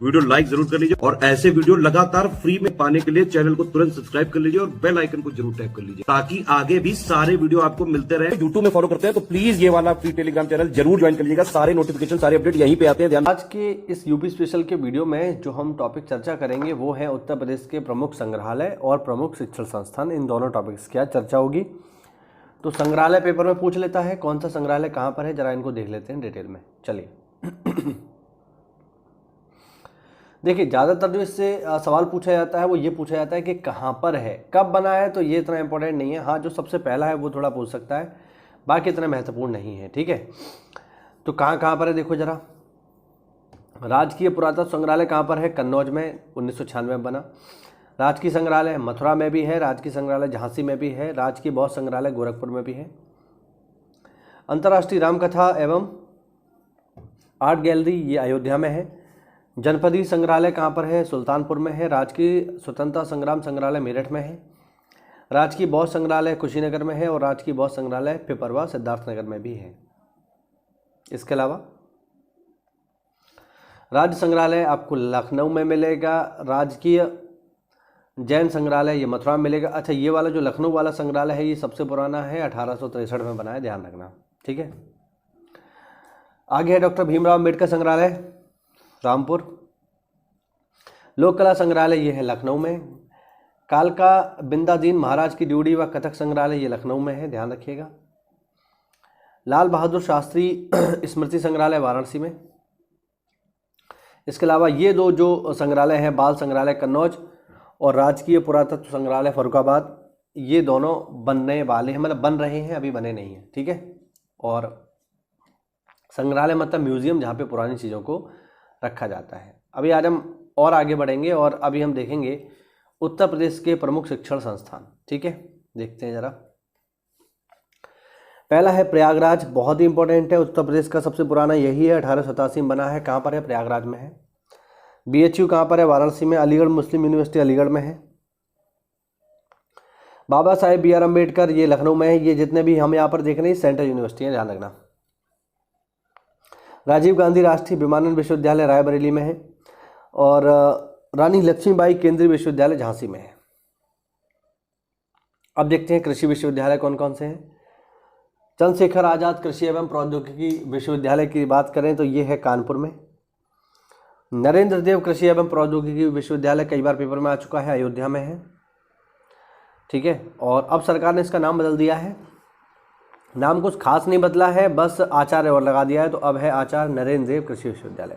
Video like जरूर कर लीजिए और ऐसे वीडियो लगातार फ्री में पाने के लिए चैनल को तुरंत सब्सक्राइब कर लीजिए और बेल आइकन को जरूर टैप कर लीजिए ताकि आगे भी सारे वीडियो आपको मिलते रहे। यूट्यूब में फॉलो करते हैं तो प्लीज ये वाला फ्री टेलीग्राम चैनल जरूर ज्वाइन कर लीजिएगा। सारे नोटिफिकेशन सारे अपडेट यहीं पे आते हैं। आज के इस यूपी स्पेशल के वीडियो में जो हम टॉपिक चर्चा करेंगे वो है उत्तर प्रदेश के प्रमुख संग्रहालय और प्रमुख शिक्षण संस्थान। इन दोनों टॉपिक्स की आज चर्चा होगी। तो संग्रहालय पेपर में पूछ लेता है कौन सा संग्रहालय कहाँ पर है, जरा इनको देख लेते हैं डिटेल में। चलिए देखिए, ज़्यादातर जो इससे सवाल पूछा जाता है वो ये पूछा जाता है कि कहाँ पर है, कब बना है, तो ये इतना इंपॉर्टेंट नहीं है। हाँ, जो सबसे पहला है वो थोड़ा पूछ सकता है, बाकी इतना महत्वपूर्ण नहीं है। ठीक है, तो कहाँ पर है देखो जरा। राजकीय पुरातत्व संग्रहालय कहाँ पर है? कन्नौज में 1996 में बना। राजकीय संग्रहालय मथुरा में भी है, राजकीय संग्रहालय झांसी में भी है, राजकीय बौद्ध संग्रहालय गोरखपुर में भी है। अंतर्राष्ट्रीय रामकथा एवं आर्ट गैलरी ये अयोध्या में है। जनपदीय संग्रहालय कहाँ पर है? सुल्तानपुर में है। राजकीय स्वतंत्रता संग्राम संग्रहालय मेरठ में है। राजकीय बौद्ध संग्रहालय कुशीनगर में है और राजकीय बौद्ध संग्रहालय पिपरवा सिद्धार्थनगर में भी है। इसके अलावा राज्य संग्रहालय आपको लखनऊ में मिलेगा। राजकीय जैन संग्रहालय ये मथुरा में मिलेगा। अच्छा, ये वाला जो लखनऊ वाला संग्रहालय है ये सबसे पुराना है, 1863 में बना है, ध्यान रखना। ठीक है, आगे है डॉक्टर भीमराव अम्बेडकर संग्रहालय रामपुर। लोक कला संग्रहालय ये है लखनऊ में। कालका बिंदादीन महाराज की ड्यूडी व कथक संग्रहालय ये लखनऊ में है, ध्यान रखिएगा। लाल बहादुर शास्त्री स्मृति संग्रहालय वाराणसी में। इसके अलावा ये दो जो संग्रहालय हैं, बाल संग्रहालय कन्नौज और राजकीय पुरातत्व संग्रहालय फर्रुखाबाद, ये दोनों बनने वाले हैं, मतलब बन रहे हैं, अभी बने नहीं हैं। ठीक है, और संग्रहालय मतलब म्यूजियम जहाँ पे पुरानी चीज़ों को रखा जाता है। अभी आज हम और आगे बढ़ेंगे और अभी हम देखेंगे उत्तर प्रदेश के प्रमुख शिक्षण संस्थान। ठीक है, देखते हैं जरा। पहला है प्रयागराज, बहुत ही इंपॉर्टेंट है। उत्तर प्रदेश का सबसे पुराना यही है, 1887 में बना है। कहाँ पर है? प्रयागराज में है। BHU कहाँ पर है? वाराणसी में। अलीगढ़ मुस्लिम यूनिवर्सिटी अलीगढ़ में है। बाबा साहेब BR अम्बेडकर ये लखनऊ में है। ये जितने भी हम यहाँ पर देख रहे हैं सेंट्रल यूनिवर्सिटी है, ध्यान रखना। राजीव गांधी राष्ट्रीय विमानन विश्वविद्यालय रायबरेली में है और रानी लक्ष्मीबाई केंद्रीय विश्वविद्यालय झांसी में है। अब देखते हैं कृषि विश्वविद्यालय कौन कौन से हैं। चंद्रशेखर आजाद कृषि एवं प्रौद्योगिकी विश्वविद्यालय की बात करें तो ये है कानपुर में। नरेंद्र देव कृषि एवं प्रौद्योगिकी विश्वविद्यालय कई बार पेपर में आ चुका है, अयोध्या में है। ठीक है, और अब सरकार ने इसका नाम बदल दिया है। नाम कुछ खास नहीं बदला है, बस आचार्य और लगा दिया है, तो अब है आचार्य नरेंद्र देव कृषि विश्वविद्यालय।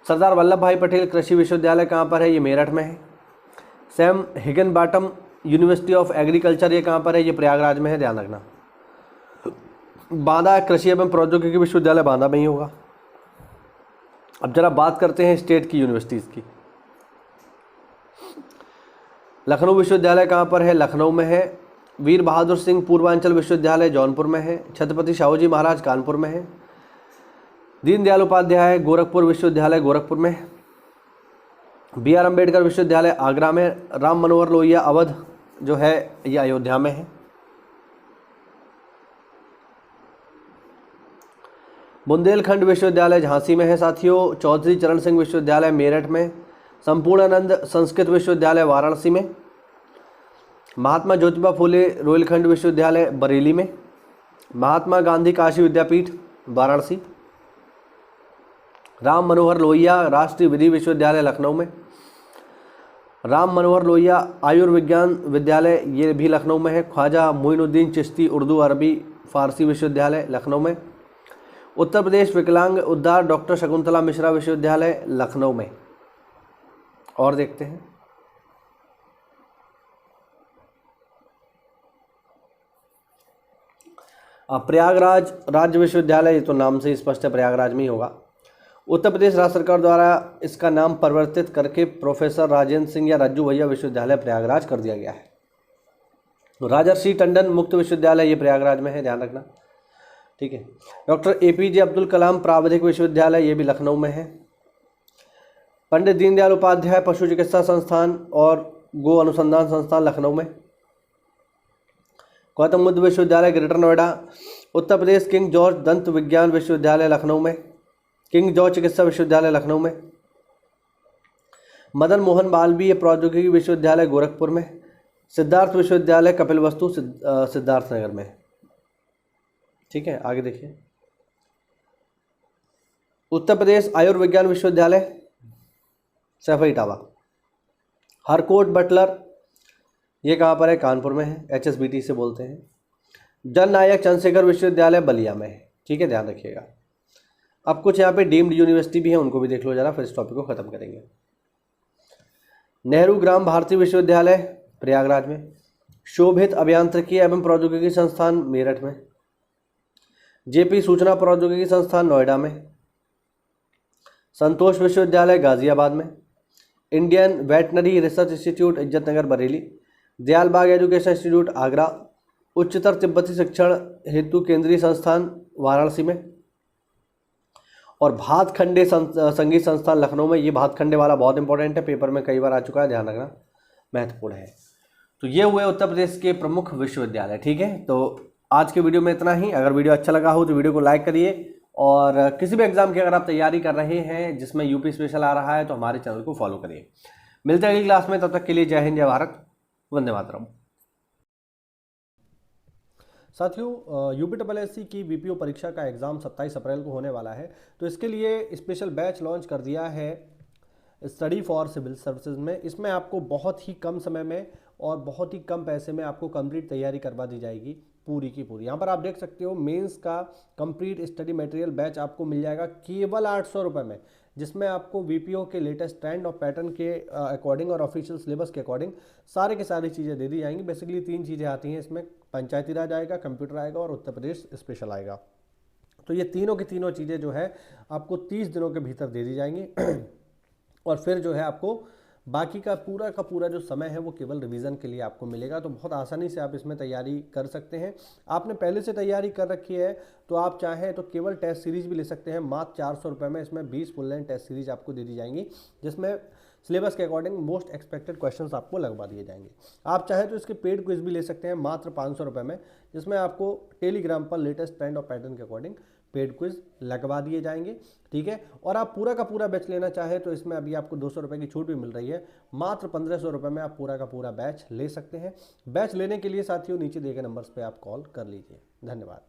सरदार वल्लभ भाई पटेल कृषि विश्वविद्यालय कहाँ पर है? ये मेरठ में है। सैम हिगनबॉटम यूनिवर्सिटी ऑफ एग्रीकल्चर ये कहाँ पर है? ये प्रयागराज में है, ध्यान रखना। बांदा कृषि एवं प्रौद्योगिकी विश्वविद्यालय बांदा में ही होगा। अब जरा बात करते हैं स्टेट की यूनिवर्सिटीज़ की। लखनऊ विश्वविद्यालय कहाँ पर है? लखनऊ में है। वीर बहादुर सिंह पूर्वांचल विश्वविद्यालय जौनपुर में है। छत्रपति शाहू जी महाराज कानपुर में है। दीनदयाल उपाध्याय गोरखपुर विश्वविद्यालय गोरखपुर में। BR अम्बेडकर विश्वविद्यालय आगरा में। राम मनोहर लोहिया अवध जो है ये अयोध्या में है। बुंदेलखंड विश्वविद्यालय झांसी में है साथियों। चौधरी चरण सिंह विश्वविद्यालय मेरठ में। संपूर्णानंद संस्कृत विश्वविद्यालय वाराणसी में। महात्मा ज्योतिबा फुले रोहिलखंड विश्वविद्यालय बरेली में। महात्मा गांधी काशी विद्यापीठ वाराणसी। राम मनोहर लोहिया राष्ट्रीय विधि विश्वविद्यालय लखनऊ में। राम मनोहर लोहिया आयुर्विज्ञान विद्यालय ये भी लखनऊ में है। ख्वाजा मोइनुद्दीन चिश्ती उर्दू अरबी फारसी विश्वविद्यालय लखनऊ में। उत्तर प्रदेश विकलांग उद्धार डॉक्टर शकुंतला मिश्रा विश्वविद्यालय लखनऊ में। और देखते हैं प्रयागराज राज्य विश्वविद्यालय, ये तो नाम से स्पष्ट है प्रयागराज में ही होगा। उत्तर प्रदेश राज्य सरकार द्वारा इसका नाम परिवर्तित करके प्रोफेसर राजेंद्र सिंह या रज्जू भैया विश्वविद्यालय प्रयागराज कर दिया गया है। तो राजर्षि टंडन मुक्त विश्वविद्यालय ये प्रयागराज में है, ध्यान रखना। ठीक है, डॉक्टर APJ अब्दुल कलाम प्रावधिक विश्वविद्यालय ये भी लखनऊ में है। पंडित दीनदयाल उपाध्याय पशु चिकित्सा संस्थान और गो अनुसंधान संस्थान लखनऊ में। गौतम बुद्ध विश्वविद्यालय greater Noida. Uttar Pradesh king George दंत विज्ञान विश्वविद्यालय लखनऊ में। किंग जॉर्ज चिकित्सा विश्वविद्यालय लखनऊ में। मदन मोहन मालवीय प्रौद्योगिकी विश्वविद्यालय गोरखपुर में, सिद्धार्थ विश्वविद्यालय कपिलवस्तु सिद्धार्थनगर में। ठीक है, आगे देखिए। उत्तर प्रदेश आयुर्विज्ञान विश्वविद्यालय सैफई इटावा। हरकोट बटलर ये कहाँ पर है? कानपुर में है, HSBT से बोलते हैं। जननायक चंद्रशेखर विश्वविद्यालय बलिया में है। ठीक है, ध्यान रखिएगा। अब कुछ यहाँ पे डीम्ड यूनिवर्सिटी भी है, उनको भी देख लो जरा, फिर इस टॉपिक को खत्म करेंगे। नेहरू ग्राम भारती विश्वविद्यालय प्रयागराज में, शोभित अभियांत्रिकी एवं प्रौद्योगिकी संस्थान मेरठ में, JP सूचना प्रौद्योगिकी संस्थान नोएडा में, संतोष विश्वविद्यालय गाजियाबाद में, Indian veterinary research institute Izzatnagar Bareilly, Dayal Bagh education institute Agra, Ucchatar Tibbati शिक्षण हेतु केंद्रीय संस्थान वाराणसी में, और भातखंडे संगीत संस्थान लखनऊ में। ये भातखंडे वाला बहुत इंपॉर्टेंट है, पेपर में कई बार आ चुका है, ध्यान रखना, महत्वपूर्ण है। तो ये हुए उत्तर प्रदेश के प्रमुख विश्वविद्यालय। ठीक है, तो आज के वीडियो में इतना ही। अगर वीडियो अच्छा लगा हो तो वीडियो को लाइक करिए, और किसी भी एग्जाम की अगर आप तैयारी कर रहे हैं जिसमें यूपी स्पेशल आ रहा है तो हमारे चैनल को फॉलो करिए। मिलते हैं अगली क्लास में, तब तक के लिए जय हिंद, जय भारत, वंदे मातरम। साथियों, UPSSC की VPO परीक्षा का एग्ज़ाम 27 अप्रैल को होने वाला है, तो इसके लिए स्पेशल बैच लॉन्च कर दिया है स्टडी फॉर सिविल सर्विसेज में। इसमें आपको बहुत ही कम समय में और बहुत ही कम पैसे में आपको कंप्लीट तैयारी करवा दी जाएगी, पूरी की पूरी। यहाँ पर आप देख सकते हो मेंस का कंप्लीट स्टडी मटेरियल बैच आपको मिल जाएगा केवल 800 रुपये में, जिसमें आपको VPO के लेटेस्ट ट्रेंड और पैटर्न के अकॉर्डिंग और ऑफिशियल सिलेबस के अकॉर्डिंग सारे की सारी चीज़ें दे दी जाएंगी। बेसिकली 3 चीज़ें आती हैं इसमें, पंचायती राज आएगा, कंप्यूटर आएगा और उत्तर प्रदेश स्पेशल आएगा। तो ये तीनों की तीनों चीज़ें जो है आपको 30 दिनों के भीतर दे दी जाएंगी और फिर जो है आपको बाकी का पूरा जो समय है वो केवल रिवीजन के लिए आपको मिलेगा। तो बहुत आसानी से आप इसमें तैयारी कर सकते हैं। आपने पहले से तैयारी कर रखी है तो आप चाहें तो केवल टेस्ट सीरीज भी ले सकते हैं मात्र 400 रुपये में। इसमें 20 फुल लेंथ टेस्ट सीरीज आपको दे दी जाएंगी, जिसमें सिलेबस के अकॉर्डिंग मोस्ट एक्सपेक्टेड क्वेश्चंस आपको लगवा दिए जाएंगे। आप चाहें तो इसके पेड क्विज भी ले सकते हैं मात्र 500 रुपये में, जिसमें आपको टेलीग्राम पर लेटेस्ट ट्रेंड और पैटर्न के अकॉर्डिंग पेड क्विज लगवा दिए जाएंगे। ठीक है, और आप पूरा का पूरा बैच लेना चाहे तो इसमें अभी आपको 200 रुपये की छूट भी मिल रही है। मात्र 1500 रुपये में आप पूरा का पूरा बैच ले सकते हैं। बैच लेने के लिए साथियों नीचे दिए गए नंबर्स पे आप कॉल कर लीजिए। धन्यवाद।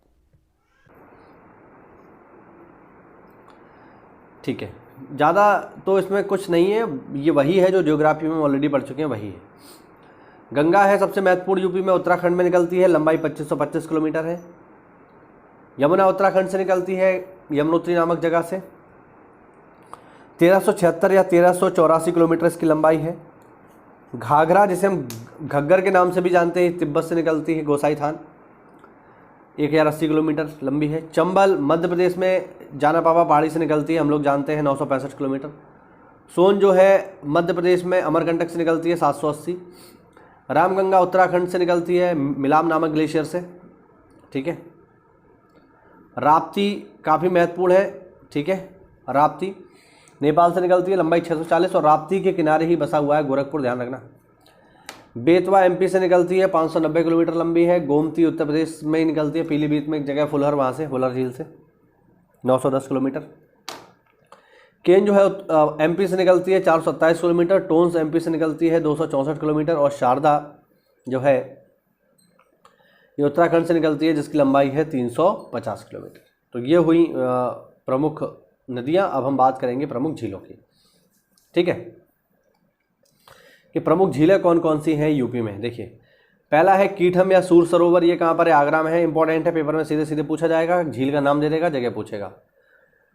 ठीक है, ज़्यादा तो इसमें कुछ नहीं है, ये वही है जो ज्योग्राफी में ऑलरेडी पढ़ चुके हैं, वही है। गंगा है सबसे महत्वपूर्ण, यूपी में उत्तराखंड में निकलती है, लंबाई 2525 किलोमीटर है। यमुना उत्तराखंड से निकलती है, यमुनोत्री नामक जगह से, 1376 या 1384 किलोमीटर इसकी लंबाई है। घाघरा जिसे हम घग्गर के नाम से भी जानते हैं, तिब्बत से निकलती है, गोसाईथान, 1080 किलोमीटर लंबी है। चंबल मध्य प्रदेश में जानापावा पहाड़ी से निकलती है, हम लोग जानते हैं, 965 किलोमीटर। सोन जो है मध्य प्रदेश में अमरकंटक से निकलती है, 780। रामगंगा उत्तराखंड से निकलती है, मिलाम नामक ग्लेशियर से। ठीक है, राप्ती काफ़ी महत्वपूर्ण है। ठीक है, राप्ती नेपाल से निकलती है, लंबाई 640, और राप्ती के किनारे ही बसा हुआ है गोरखपुर, ध्यान रखना। बेतवा MP से निकलती है, 590 किलोमीटर लंबी है। गोमती उत्तर प्रदेश में ही निकलती है, पीलीभीत में एक जगह फुलहर, वहाँ से फुलहर झील से 910 किलोमीटर। केन जो है MP से निकलती है, 427 किलोमीटर। टोन्स MP से निकलती है, 264 किलोमीटर। और शारदा जो है ये उत्तराखंड से निकलती है, जिसकी लंबाई है 350 किलोमीटर। तो ये हुई प्रमुख नदियाँ। अब हम बात करेंगे प्रमुख झीलों की। ठीक है, कि प्रमुख झीलें कौन कौन सी हैं यूपी में। देखिए, पहला है कीठम या सूर सरोवर, ये कहाँ पर है? आगरा में है। इंपॉर्टेंट है, पेपर में सीधे सीधे पूछा जाएगा, झील का नाम दे देगा, जगह पूछेगा।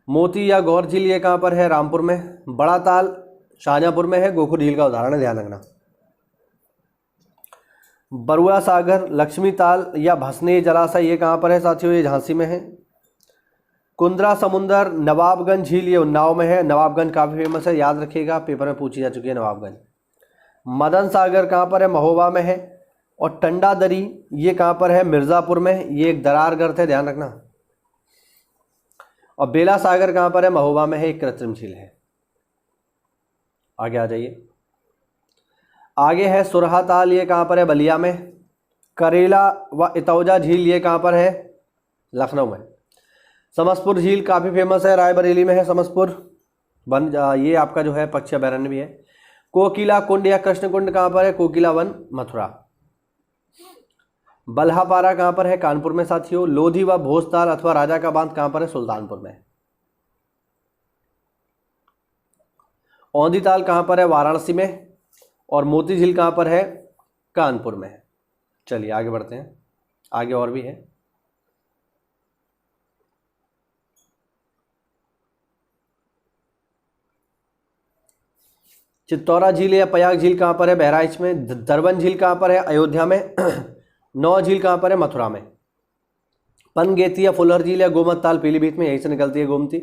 मोती या गौर झील ये कहाँ पर है? रामपुर में। बड़ा ताल शाहजहाँपुर में है, गोखुर झील का उदाहरण है, ध्यान रखना। बरुआ सागर, लक्ष्मी ताल या भसने जलाशय ये कहाँ पर है साथियों? ये झांसी में है। कुंद्रा समुंदर, नवाबगंज झील ये उन्नाव में है। नवाबगंज काफ़ी फेमस है, याद रखिएगा, पेपर में पूछी जा चुकी है नवाबगंज। मदन सागर कहाँ पर है? महोबा में है। और टंडा दरी ये कहाँ पर है? मिर्ज़ापुर में, ये एक दरार गर्त है, ध्यान रखना। और बेला सागर कहाँ पर है? महोबा में है, एक कृत्रिम झील है। आगे आ जाइए, आगे है सुरहा ताल, ये कहाँ पर है? बलिया में। करेला व इतौजा झील ये कहाँ पर है? लखनऊ में। समसपुर झील काफ़ी फेमस है, रायबरेली में है समसपुर। ये आपका जो है पक्ष अभयारण्य भी है। कोकिला कुंड या कृष्ण कुंड कहाँ पर है? कोकिला वन मथुरा। बल्हापारा कहाँ पर है? कानपुर में साथियों। लोधी व भोजताल अथवा राजा का बांध कहाँ पर है? सुल्तानपुर में। औंधी ताल कहाँ पर है? वाराणसी में। और मोती झील कहाँ पर है? कानपुर में। चलिए आगे बढ़ते हैं, आगे और भी है। चित्तौरा झील या पयाग झील कहाँ पर है? बहराइच में। दरबन झील कहाँ पर है? अयोध्या में। नौ झील कहाँ पर है? मथुरा में। पनगेती या फुलहर झील या गोमत ताल पीलीभीत में, यहीं से निकलती है गोमती।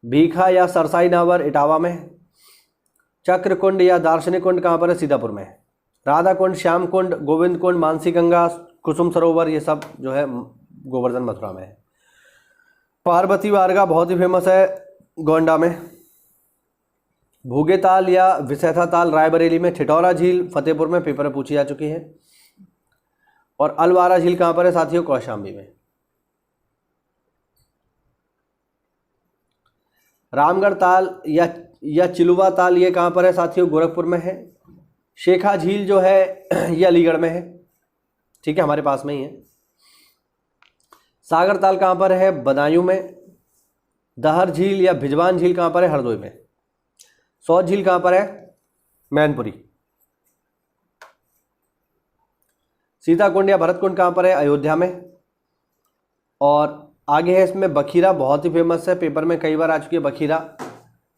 भीखा या सरसाई नावर इटावा में। चक्र कुंड या दार्शनिक कुंड कहाँ पर है? सीतापुर में। राधा कुंड, श्याम कुंड, गोविंद कुंड, मानसी गंगा, कुसुम सरोवर, ये सब जो है गोवर्धन मथुरा में है। पार्वती वारगा बहुत ही फेमस है गोंडा में। भूगे ताल या विसैथा ताल रायबरेली में। ठिठौरा झील फतेहपुर में, पेपर में पूछी जा चुकी है। और अलवारा झील कहाँ पर है साथियों? कौशाम्बी में। रामगढ़ ताल या चिलुवा ताल ये कहाँ पर है साथियों? गोरखपुर में है। शेखा झील जो है ये अलीगढ़ में है, ठीक है, हमारे पास में ही है। सागर ताल कहाँ पर है? बदायूं में। दहर झील या भिजवान झील कहाँ पर है? हरदोई में। सौत झील कहाँ पर है? मैनपुरी। सीताकुंड या भरतकुंड कहाँ पर है? अयोध्या में। और आगे है इसमें बखीरा, बहुत ही फेमस है, पेपर में कई बार आ चुकी है बखीरा।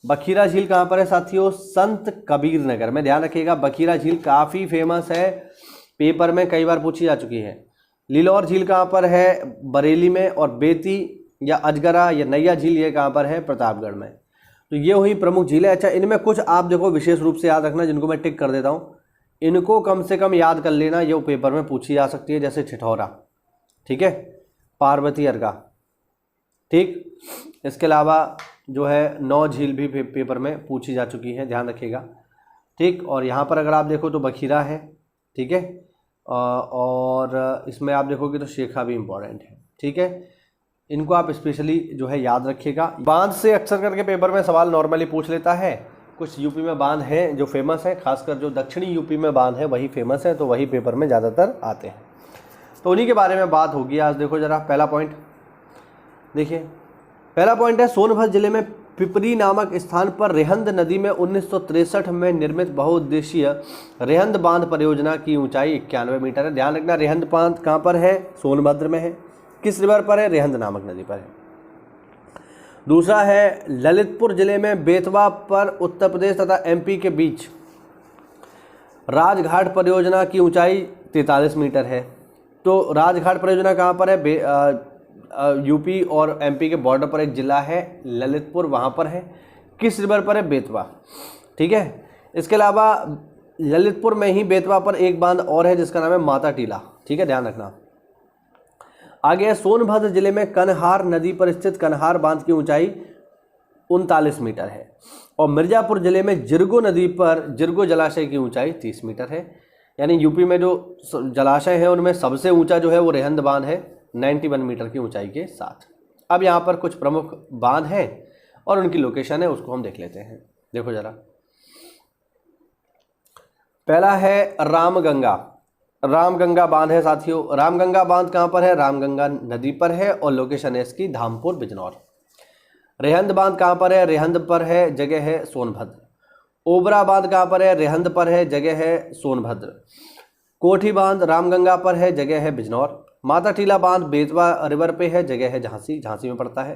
बखीरा झील कहाँ पर है साथियों? संत कबीर नगर में। ध्यान रखिएगा, बखीरा झील काफ़ी फेमस है, पेपर में कई बार पूछी जा चुकी है। लिलौर झील कहाँ पर है? बरेली में। और बेती या अजगरा या नैया झील ये कहाँ पर है? प्रतापगढ़ में। तो ये हुई प्रमुख झीलें। अच्छा, इनमें कुछ आप देखो विशेष रूप से याद रखना, जिनको मैं टिक कर देता हूँ, इनको कम से कम याद कर लेना, ये पेपर में पूछी जा सकती है। जैसे ठिठौरा, ठीक है, पार्वती अर्गा, ठीक। इसके अलावा जो है 9 झील भी पेपर में पूछी जा चुकी है, ध्यान रखिएगा, ठीक। और यहाँ पर अगर आप देखो तो बखीरा है, ठीक है, और इसमें आप देखोगे तो शेखा भी इम्पॉर्टेंट है, ठीक है। इनको आप स्पेशली जो है याद रखिएगा। बांध से अक्सर करके पेपर में सवाल नॉर्मली पूछ लेता है। कुछ यूपी में बांध हैं जो फेमस है, खासकर जो दक्षिणी यूपी में बांध है वही फेमस है, तो वही पेपर में ज़्यादातर आते हैं, तो उन्हीं के बारे में बात होगी आज। देखो जरा पहला पॉइंट देखिए, पहला पॉइंट है सोनभद्र जिले में पिपरी नामक स्थान पर रेहंद नदी में 1963 में निर्मित बहुउद्देशीय रेहंद बांध परियोजना की ऊंचाई 91 मीटर है। ध्यान रखना, रेहंद बांध कहाँ पर है? सोनभद्र में है। किस रिवर पर है? रेहंद नामक नदी पर है। दूसरा है ललितपुर जिले में बेतवा पर उत्तर प्रदेश तथा एमपी के बीच राजघाट परियोजना की ऊंचाई 43 मीटर है। तो राजघाट परियोजना कहाँ पर है? यूपी और एमपी के बॉर्डर पर एक जिला है ललितपुर, वहाँ पर है। किस रिवर पर है? बेतवा, ठीक है। इसके अलावा ललितपुर में ही बेतवा पर एक बांध और है जिसका नाम है माता टीला, ठीक है, ध्यान रखना। आगे है सोनभद्र जिले में कन्हार नदी पर स्थित कन्हार बांध की ऊंचाई 39 मीटर है। और मिर्जापुर जिले में जिरगो नदी पर जिरगो जलाशय की ऊंचाई 30 मीटर है। यानी यूपी में जो जलाशय हैं उनमें सबसे ऊंचा जो है वो रेहंद बांध है 91 मीटर की ऊंचाई के साथ। अब यहाँ पर कुछ प्रमुख बांध हैं और उनकी लोकेशन है, उसको हम देख लेते हैं। देखो जरा, पहला है रामगंगा। रामगंगा बांध है साथियों। रामगंगा बांध कहाँ पर है? रामगंगा नदी पर है और लोकेशन है इसकी धामपुर बिजनौर। रेहंद बांध कहाँ पर है? रेहंद पर है, जगह है सोनभद्र। ओबरा बांध कहाँ पर है? रेहंद पर है, जगह है सोनभद्र। कोठी बांध रामगंगा पर है, जगह है बिजनौर। माता टीला बांध बेतवा रिवर पे है, जगह है झांसी, झांसी में पड़ता है।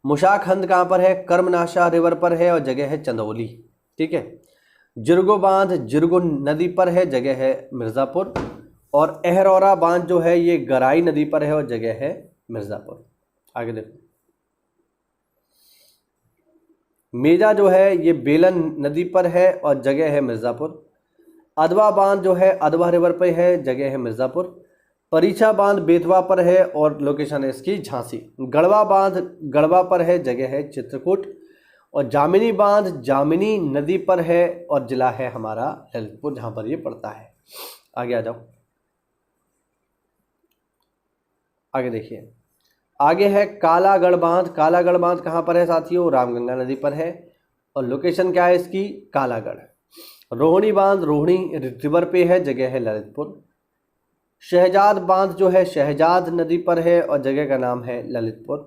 मुशाखंद कहाँ पर है? कर्मनाशा रिवर पर है और जगह है चंदौली, ठीक है। जिरगो बांध जिरगो नदी पर है, जगह है मिर्ज़ापुर। और अहरौरा बांध जो है ये गराई नदी पर है और जगह है मिर्ज़ापुर। आगे देखो, मेजा जो है ये बेलन नदी पर है और जगह है मिर्ज़ापुर। अदवा बांध जो है अदवा रिवर पर है, जगह है मिर्ज़ापुर। परीक्षा बांध बेतवा पर है और लोकेशन है इसकी झांसी। गढ़वा बांध गढ़वा पर है, जगह है चित्रकूट। और जामिनी बांध जामिनी नदी पर है और जिला है हमारा ललितपुर, जहाँ पर ये पड़ता है। आगे आ जाओ, आगे देखिए, आगे है कालागढ़ बांध। कालागढ़ बांध कहाँ पर है साथियों? रामगंगा नदी पर है और लोकेशन क्या है इसकी? कालागढ़, रोहिणी बांध रोहिणी रिवर पे है, जगह है ललितपुर। शहजाद बांध जो है शहजाद नदी पर है और जगह का नाम है ललितपुर।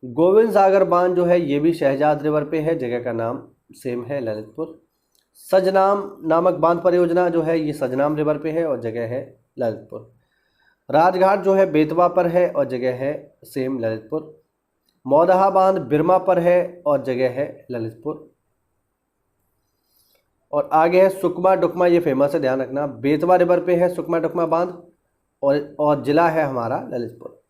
गोविंद सागर बांध जो है ये भी शहजाद रिवर पे है, जगह का नाम सेम है ललितपुर। सजनाम नामक बांध परियोजना जो है ये सजनाम रिवर पे है और जगह है ललितपुर। राजघाट जो है बेतवा पर है और जगह है सेम ललितपुर। मौदहा बांध बिरमा पर है और जगह है ललितपुर। और आगे है सुकमा डुकमा, ये फेमस है, ध्यान रखना, बेतवा रिवर पे है सुकमा डुकमा बांध और जिला है हमारा ललितपुर।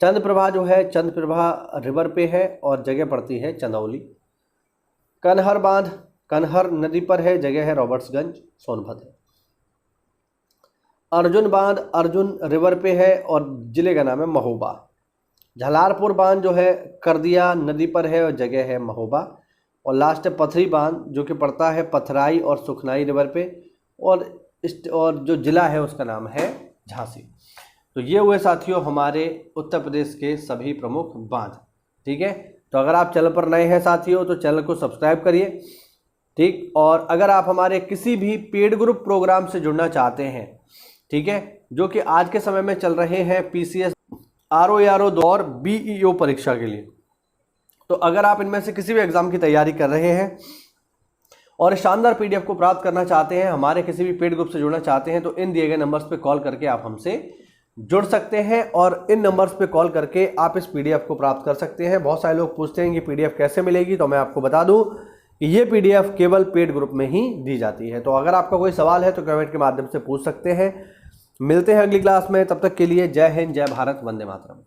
चंद्रप्रभा जो है चंद्रप्रभा रिवर पे है और जगह पड़ती है चंदौली। कनहर बांध कनहर नदी पर है, जगह है रॉबर्ट्सगंज सोनभद्र। अर्जुन बांध अर्जुन रिवर पे है और जिले का नाम है महोबा। झलारपुर बांध जो है करदिया नदी पर है और जगह है महोबा। और लास्ट है पथरी बांध जो कि पड़ता है पथराई और सुखनाई रिवर पे और जो जिला है उसका नाम है झांसी। तो ये हुए साथियों हमारे उत्तर प्रदेश के सभी प्रमुख बांध। ठीक है, तो अगर आप चैनल पर नए हैं साथियों तो चैनल को सब्सक्राइब करिए। ठीक, और अगर आप हमारे किसी भी पेड ग्रुप प्रोग्राम से जुड़ना चाहते हैं, ठीक है, जो कि आज के समय में चल रहे हैं PCS RO और BEO परीक्षा के लिए, तो अगर आप इनमें से किसी भी एग्जाम की तैयारी कर रहे हैं और शानदार PDF को प्राप्त करना चाहते हैं, हमारे किसी भी पेड ग्रुप से जुड़ना चाहते हैं, तो इन दिए गए नंबर्स पे कॉल करके आप हमसे जुड़ सकते हैं और इन नंबर्स पे कॉल करके आप इस PDF को प्राप्त कर सकते हैं। बहुत सारे लोग पूछते हैं कि PDF कैसे मिलेगी, तो मैं आपको बता दूं कि ये PDF केवल पेड ग्रुप में ही दी जाती है। तो अगर आपका कोई सवाल है तो कमेंट के माध्यम से पूछ सकते हैं। मिलते हैं अगली क्लास में, तब तक के लिए जय हिंद, जय भारत, वंदे मातरम।